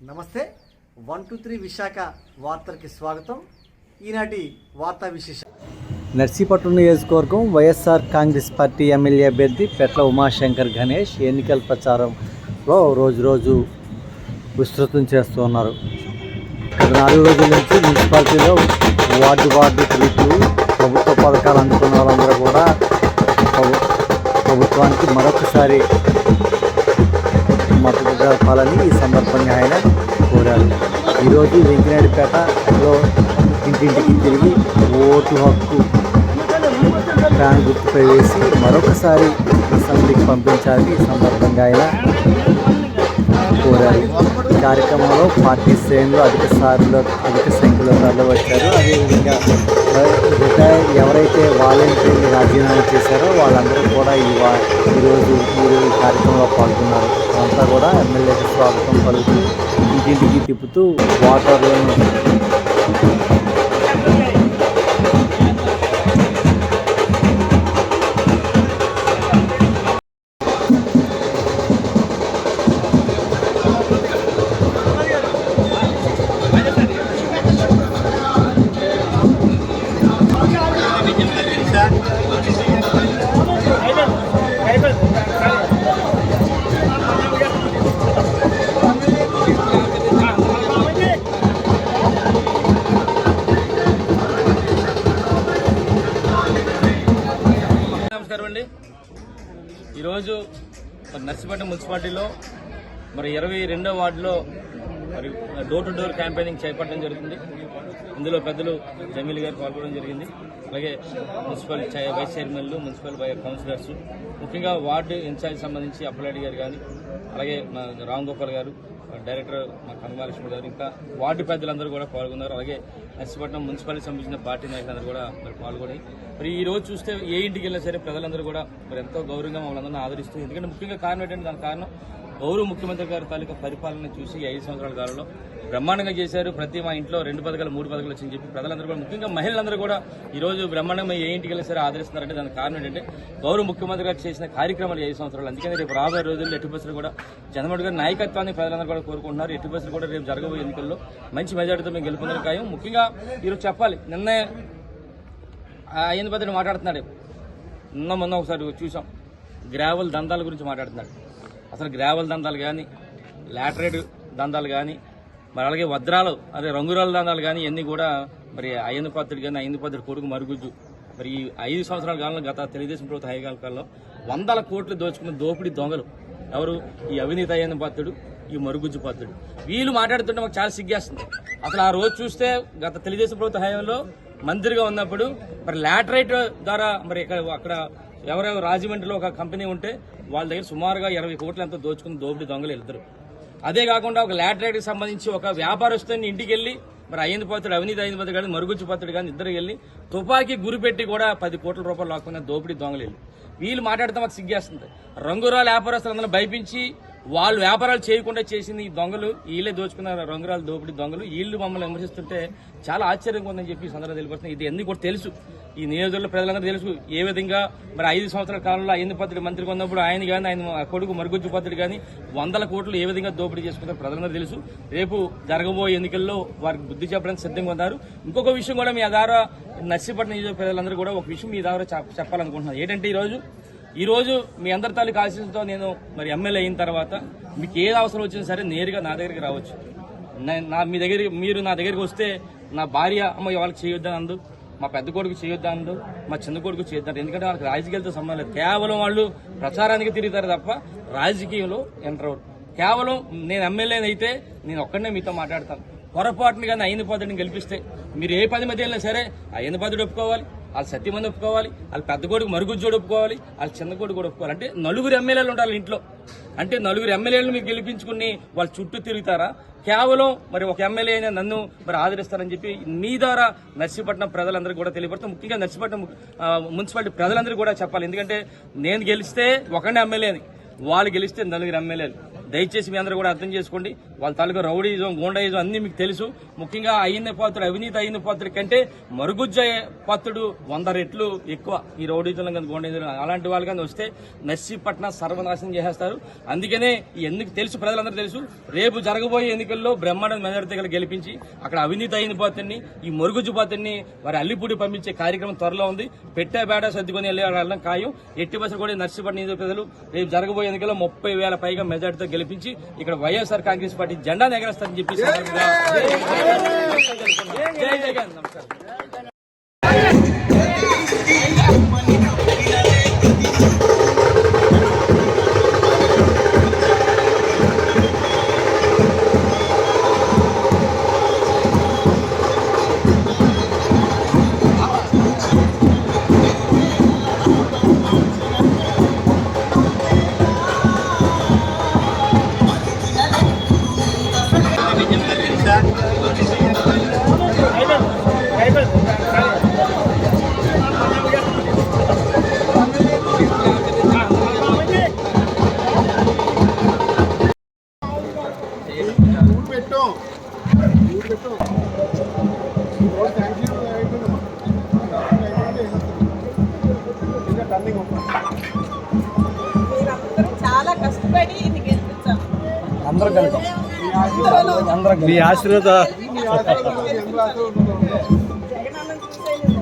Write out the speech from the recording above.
నమస్తే 123 విశాఖ వార్తలకి స్వాగతం. ఈనాటి వార్తా విశేషం. నర్సీపట్నం నియోజకవర్గం వైఎస్ఆర్ కాంగ్రెస్ పార్టీ ఎమ్మెల్యే అభ్యర్థి పెట్ల ఉమాశంకర్ గణేష్ ఎన్నికల ప్రచారంలో రోజు విస్తృతం చేస్తూ ఉన్నారు. గత 4 రోజుల నుంచి మున్సిపాలిటీలో వార్డు తిరుగుతూ ప్రభుత్వ పథకాలు అందుకున్న వాళ్ళందరూ కూడా ప్రభుత్వానికి మరొకసారి మద్దతు జరపాలని ఈ సందర్భంగా ఆయన కోరారు. ఈరోజు వెంకినాయుడుపేటలో ఇంటింటికి తిరిగి ఓటు హక్కు ఫ్యాన్ గుర్తుపై వేసి మరొకసారి అసెంబ్లీకి పంపించాలని ఈ సందర్భంగా ఆయన కోరారు. ఈ కార్యక్రమంలో పార్టీ శ్రేణులు అధిక సంఖ్యలో తరలివచ్చారు. అదేవిధంగా ఎవరైతే వాలంటీర్లు రాజీనామా చేశారో వాళ్ళందరూ కూడా ఈరోజు ఈ కార్యక్రమంలో పాల్గొన్నారు. అంతా కూడా ఎమ్మెల్యేకి స్వాగతం పలుకుతూ ఇంటింటికి తిప్పుతూ వాటర్లను ఈరోజు నర్సీపట్నం మున్సిపాలిటీలో 22వ వార్డులో డోర్ టు డోర్ క్యాంపెయినింగ్ చేపట్టడం జరుగుతుంది. ఇందులో పెద్దలు జమీల్ గారు పాల్గొనడం జరిగింది. అలాగే మున్సిపల్ వైస్ చైర్మన్లు, మున్సిపల్ కౌన్సిలర్స్, ముఖ్యంగా వార్డు ఇన్ఛార్జ్ సంబంధించి అప్పలాడి గారు కానీ, అలాగే మా రామ్ గోపాల్ గారు, డైరెక్టర్ మా కనకమహాలక్ష్మి గారు, ఇంకా వార్డు పెద్దలందరూ కూడా పాల్గొన్నారు. అలాగే నర్సీపట్నం మున్సిపాలిటీ సంబంధించిన పార్టీ నాయకులందరూ కూడా పాల్గొని ఈ రోజు చూస్తే ఏ ఇంటికి వెళ్ళినా సరే ప్రజలందరూ కూడా ఎంతో గౌరవంగా వాళ్ళందరినీ ఆదరిస్తూ, ఎందుకంటే ముఖ్యంగా కారణం ఏంటంటే దాని కారణం గౌరవ ముఖ్యమంత్రి గారి తాలూకా పరిపాలన చూసి 5 సంవత్సరాల కాలంలో బ్రహ్మాండంగా చేశారు. ప్రతి మా ఇంట్లో 2 పథకాలు 3 పథకాలు వచ్చని చెప్పి ప్రజలందరూ కూడా, ముఖ్యంగా మహిళలందరూ కూడా ఈ రోజు బ్రహ్మాండంగా ఏ ఇంటికి వెళ్ళినా సరే ఆదరిస్తున్నారంటే దానికి కారణం ఏంటంటే గౌరవ ముఖ్యమంత్రి గారు చేసిన కార్యక్రమాలు 5 సంవత్సరాలు. అందుకని రేపు రాబోయే రోజుల్లో ఎట్టి బస్సులు కూడా జగన్మోహన్ గారి నాయకత్వాన్ని ప్రజలందరూ కూడా కోరుకుంటున్నారు. ఎట్టి బస్సులు కూడా రేపు జరగబోయే ఎన్నికల్లో మంచి మెజార్టీతో మేము గెలుపొందడం ఖాయం. ముఖ్యంగా ఈరోజు చెప్పాలి, నిన్నే ఆయన పద్ధతి మాట్లాడుతున్నాడు. మొన్న ఒకసారి చూసాం, గ్రావెల్ దందాల గురించి మాట్లాడుతున్నాడు. అసలు గ్రావెల్ దందాలు కానీ, లాటరైడ్ దందాలు కానీ, మరి అలాగే వజ్రాలు అదే రంగురాల దందాలు కానీ ఇవన్నీ కూడా మరి అయ్యన్న పాత్రుడు కానీ, అయ్యన్న పాత్రుడు కొడుకు మరుగుజ్జు మరి ఈ 5 సంవత్సరాల కాలంలో గత తెలుగుదేశం ప్రభుత్వ హైకాలంలో 100 కోట్లు దోచుకున్న దోపిడీ దొంగలు ఎవరు? ఈ అవినీతి అయ్యన్న పాత్రుడు, ఈ మరుగుజ్జు పాత్రుడు. వీళ్ళు మాట్లాడుతుంటే మాకు చాలా సిగ్గేస్తుంది. అసలు ఆ రోజు చూస్తే గత తెలుగుదేశం ప్రభుత్వ హయాంలో మంత్రిగా ఉన్నప్పుడు మరి లాటరైట్ ద్వారా మరి అక్కడ ఎవరెవరు రాజమండ్రిలో ఒక కంపెనీ ఉంటే వాళ్ళ దగ్గర సుమారుగా 20 కోట్లు ఎంతో దోచుకుని దోపిడీ దొంగలు వెళ్తారు. అదే కాకుండా ఒక లాటరైట్కి సంబంధించి ఒక వ్యాపారస్తుని ఇంటికి వెళ్ళి మరి అయ్యన్న పాత్రుడు, అవినీతి అయ్యన్న పాత్రుడు కానీ, మరుగుజ్జు పాత్రుడు కానీ ఇద్దరు వెళ్ళి తుపాకీ గురిపెట్టి కూడా 10 కోట్ల రూపాయలు లాక్కున్న దోపిడీ దొంగలు వెళ్ళి వీళ్ళు మాట్లాడితే మాకు సిగ్గేస్తుంది. రంగురాల వ్యాపారస్తులందరూ భయపించి వాళ్ళు వ్యాపారాలు చేయకుండా చేసింది ఈ దొంగలు, వీళ్ళే దోచుకున్న రంగురాల దోపిడీ దొంగలు, వీళ్ళు మమ్మల్ని విమర్శిస్తుంటే చాలా ఆశ్చర్యంగా ఉందని చెప్పి సందర్భంగా తెలియపడుతుంది. ఇది ఎందుకు కూడా తెలుసు, ఈ నియోజకవర్గంలో ప్రజలందరూ తెలుసు ఏ విధంగా మరి 5 సంవత్సరాల కాలంలో అయ్యన్న పాత్రుడు మంత్రిగా ఉన్నప్పుడు ఆయన కానీ, ఆయన కొడుకు మరుగుజ్జు పాత్రుడు కానీ 100 కోట్లు ఏ విధంగా దోపిడీ చేసుకుంటారో ప్రజలందరూ తెలుసు. రేపు జరగబోయే ఎన్నికల్లో వారికి బుద్ధి చెప్పడానికి సిద్ధంగా ఉన్నారు. ఇంకొక విషయం కూడా మీ ద్వారా నర్సీపట్నం నియోజకవర్గ ప్రజలందరూ కూడా ఒక విషయం మీ ద్వారా చెప్పాలనుకుంటున్నారు. ఏంటంటే ఈరోజు మీ అందరి తాలూకు ఆశీస్సులతో నేను మరి ఎమ్మెల్యే అయిన తర్వాత మీకు ఏది అవసరం వచ్చినా సరే నేరుగా నా దగ్గరికి రావచ్చు. మీరు నా దగ్గరికి వస్తే నా భార్య అమ్మ వాళ్ళకి చేయొద్దని అందు, మా పెద్ద కొడుకు చేయొద్దని అందు, మా చిన్న కొడుకు చేయొద్దాను. ఎందుకంటే వాళ్ళకి రాజకీయాలతో సంబంధం లేదు. కేవలం వాళ్ళు ప్రచారానికి తిరుగుతారు తప్ప రాజకీయంలో ఎంటర్ అవ్వరు. కేవలం నేను ఎమ్మెల్యే అయితే నేను ఒక్కడనే మీతో మాట్లాడతాను. పొరపాటుని కానీ అయ్యన్న పాత్రుడిని గెలిపిస్తే మీరు ఏ 10 మంది వెళ్ళినా సరే అయ్యన్న పాత్రుడు ఒప్పుకోవాలి, వాళ్ళు సత్యమంది ఒప్పుకోవాలి, వాళ్ళ పెద్ద కొడుకు మరుగుజ్జోడు ఒప్పుకోవాలి, వాళ్ళ చిన్న కొడుకు కూడా ఒప్పుకోవాలి. అంటే 4 ఎమ్మెల్యేలు ఉండాలి ఇంట్లో. అంటే 4 ఎమ్మెల్యేలను మీరు గెలిపించుకుని వాళ్ళ చుట్టూ తిరుగుతారా? కేవలం మరి ఒక ఎమ్మెల్యే అయినా నన్ను మరి ఆదరిస్తారని చెప్పి మీ ద్వారా నర్సీపట్నం ప్రజలందరూ కూడా తెలియపడతాం. ముఖ్యంగా నర్సీపట్నం మున్సిపాలిటీ ప్రజలందరూ కూడా చెప్పాలి. ఎందుకంటే నేను గెలిస్తే ఒకనే ఎమ్మెల్యేని, వాళ్ళు గెలిస్తే 4 ఎమ్మెల్యేలు. దయచేసి మీ అందరూ కూడా అర్థం చేసుకోండి. వాళ్ళ తాలూకా రౌడీజం, గూండాయిజం అన్ని మీకు తెలుసు. ముఖ్యంగా అయ్యింద పాత్రుడు, అవినీతి అయ్యింద పాత్రుడి కంటే మరుగుజ్జ పాత్రుడు 100 రెట్లు ఎక్కువ ఈ రౌడీజం కానీ గూండాయిజం. అలాంటి వాళ్ళు కానీ వస్తే నర్సీపట్నం సర్వనాశనం చేసేస్తారు. అందుకనే ఎందుకు తెలుసు, ప్రజలందరూ తెలుసు, రేపు జరగబోయే ఎన్నికల్లో బ్రహ్మాండ మెజారిటీ గెలిపించి అక్కడ అవినీతి అయిన పాత్రని, ఈ మరుగుజ్జు పాత్రని వారి అల్లిపూడి పంపించే కార్యక్రమం త్వరలో ఉంది. పెట్టే బేడ సర్దుకొని వెళ్ళడం ఖాయం. ఎట్టి బస్సులు కూడా నర్సీపట్నం నియోజక ప్రజలు రేపు జరగబోయే ఎన్నికల్లో 30,000 పైగా మెజార్టీతో గెలిపించి ఇక్కడ వైఎస్ఆర్ కాంగ్రెస్ పార్టీ జెండా ఎగరేస్తారని చెప్పి జై జగన్. నమస్కారం. మీరందరూ చాలా కష్టపడి ఇది గెలిపించాలి. అందరూ కలుగుతాం. మీ ఆశీర్వాద జగనన్న చూసేది